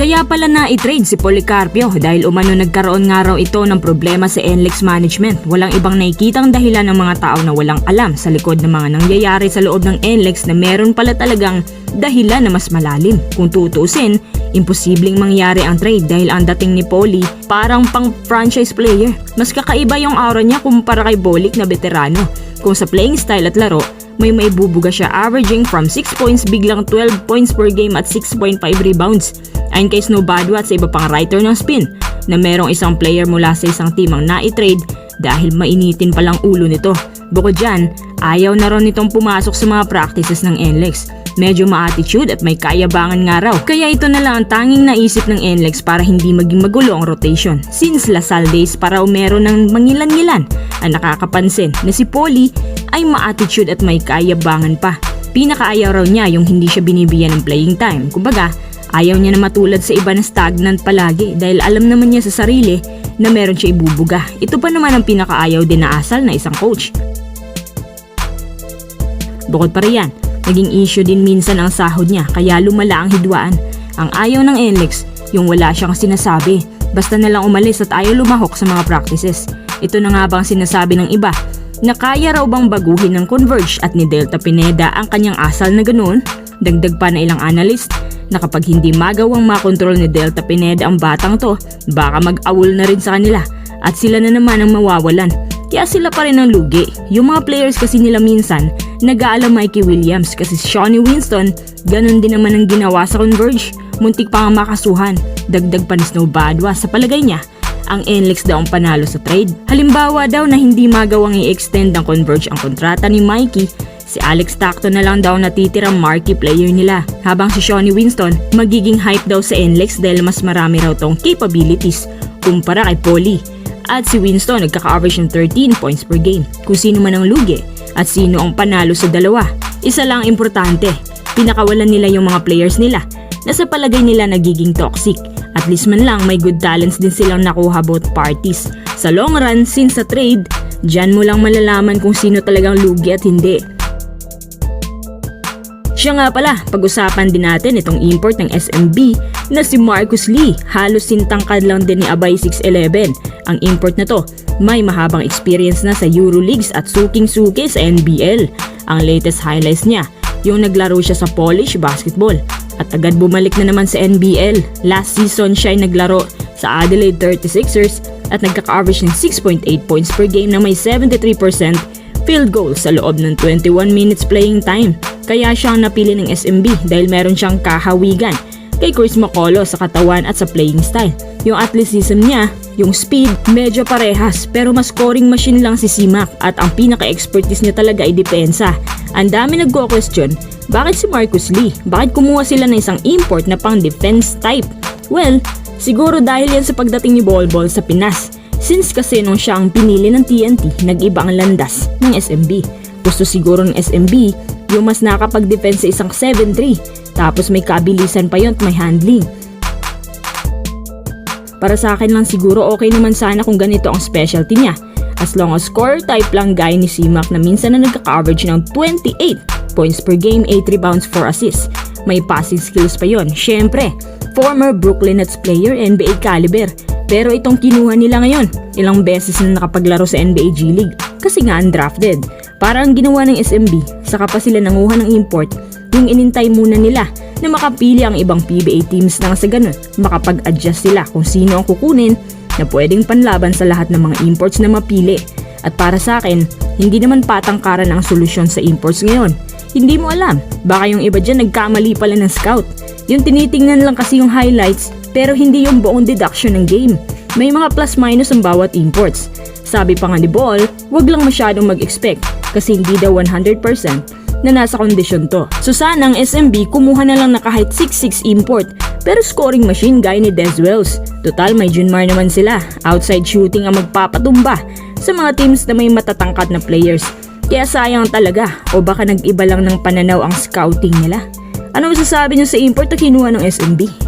Kaya pala na-i-trade si Policarpio dahil umano nagkaroon nga raw ito ng problema sa NLEX management. Walang ibang nakikitang dahilan ng mga tao na walang alam sa likod ng mga nangyayari sa loob ng NLEX na meron pala talagang dahilan na mas malalim. Kung tutusin, imposibleng mangyari ang trade dahil ang dating ni Poli parang pang franchise player. Mas kakaiba yung aura niya kumpara kay Bolik na veterano. Kung sa playing style at laro, may maibubuga siya averaging from 6 points biglang 12 points per game at 6.5 rebounds. Ayon kay Snowbadwa at sa iba pang writer ng Spin na merong isang player mula sa isang team ang na-i-trade dahil mainitin palang ulo nito. Bukod dyan, ayaw na raw nitong pumasok sa mga practices ng NLEX. Medyo ma-attitude at may kayabangan nga raw. Kaya ito na lang ang tanging naisip ng NLEX para hindi maging magulo ang rotation. Since Lasal days para meron ng mangilan-ngilan ang nakakapansin na si Poli ay ma-attitude at may kayabangan pa. Pinakaayaw raw niya yung hindi siya binibigyan ng playing time. Kumbaga, ayaw niya na matulad sa iba na stagnant palagi dahil alam naman niya sa sarili na meron siya ibubuga. Ito pa naman ang pinakaayaw din na asal na isang coach. Bukod pa riyan, naging issue din minsan ang sahod niya kaya lumala ang hidwaan. Ang ayaw ng NLEX, yung wala siyang sinasabi. Basta na lang umalis at ayaw lumahok sa mga practices. Ito na nga bang sinasabi ng iba na kaya raw bang baguhin ng Converge at ni Delta Pineda ang kanyang asal na ganoon? Dagdag pa na ilang analyst na kapag hindi magawang makontrol ni Delta Pineda ang batang to, baka mag-awol na rin sa kanila at sila na naman ang mawawalan. Kaya sila pa rin ang lugi. Yung mga players kasi nila minsan nag-aalam Mikey Williams kasi si Shawnee Winston, ganun din naman ang ginawa sa Converge. Muntik pa nga makasuhan. Dagdag pa ni Snowbadwa sa palagay niya, ang NLEX daw ang panalo sa trade. Halimbawa daw na hindi magawang i-extend ng Converge ang kontrata ni Mikey, si Alex Stockton na lang daw natitirang marquee player nila. Habang si Shawnee Winston magiging hype daw sa NLEX dahil mas marami raw tong capabilities kumpara kay Poli. At si Winston nagkaka-average ng 13 points per game. Kung sino man ang lugi at sino ang panalo sa dalawa, isa lang importante, pinakawalan nila yung mga players nila na sa palagay nila nagiging toxic. At least man lang may good talents din silang nakuha both parties. Sa long run, since sa trade, dyan mo lang malalaman kung sino talagang lugi at hindi. Siya nga pala, pag-usapan din natin itong import ng SMB na si Marcus Lee. Halos sintangkad lang din ni Abay 6'11". Ang import na to, may mahabang experience na sa Euroleagues at suking-suki sa NBL. Ang latest highlights niya, yung naglaro siya sa Polish basketball. At agad bumalik na naman sa NBL. Last season siya ay naglaro sa Adelaide 36ers at nagkaka-average ng 6.8 points per game na may 73% field goal sa loob ng 21 minutes playing time. Kaya siya ang napili ng SMB dahil meron siyang kahawigan kay Chris McCullough sa katawan at sa playing style. Yung athleticism niya, yung speed, medyo parehas pero mas scoring machine lang si C-Mac at ang pinaka-expertise niya talaga ay depensa. Ang dami nagko-question, bakit si Marcus Lee? Bakit kumuha sila ng isang import na pang defense type? Well, siguro dahil yan sa pagdating ni Bol Bol sa Pinas. Since kasi nung siya ang pinili ng TNT, nag-iba ang landas ng SMB. Gusto siguro ng SMB yung mas nakapag-defense sa isang 7'3", tapos may kabilisan pa yun at may handling. Para sa akin lang siguro okay naman sana kung ganito ang specialty niya. As long as score type lang gaya ni C-Mac na minsan na nagka-average ng 28 points per game, 8 rebounds, 4 assists. May passing skills pa yon. Syempre, former Brooklyn Nets player, NBA caliber. Pero itong kinuha nila ngayon, ilang beses na nakapaglaro sa NBA G League kasi nga undrafted. Para ang ginawa ng SMB, saka pa sila nanguha ng import, yung inintay muna nila na makapili ang ibang PBA teams nang sa ganun, makapag-adjust sila kung sino ang kukunin na pwedeng panlaban sa lahat ng mga imports na mapili. At para sa akin, hindi naman patangkaran ang solusyon sa imports ngayon. Hindi mo alam, baka yung iba dyan nagkamali pala ng scout. Yung tinitingnan lang kasi yung highlights pero hindi yung buong deduction ng game. May mga plus-minus ang bawat imports. Sabi pa nga ni Ball, wag lang masyadong mag-expect kasi hindi daw 100% na nasa kondisyon to. So sana ang SMB kumuha na lang na kahit 6'6" import pero scoring machine gaya ni Des Wells. Total may Junmar naman sila. Outside shooting ang magpapatumba sa mga teams na may matatangkat na players. Kaya sayang talaga o baka nag-iba lang ng pananaw ang scouting nila. Ano masasabi niyo sa import na kinuha ng SMB?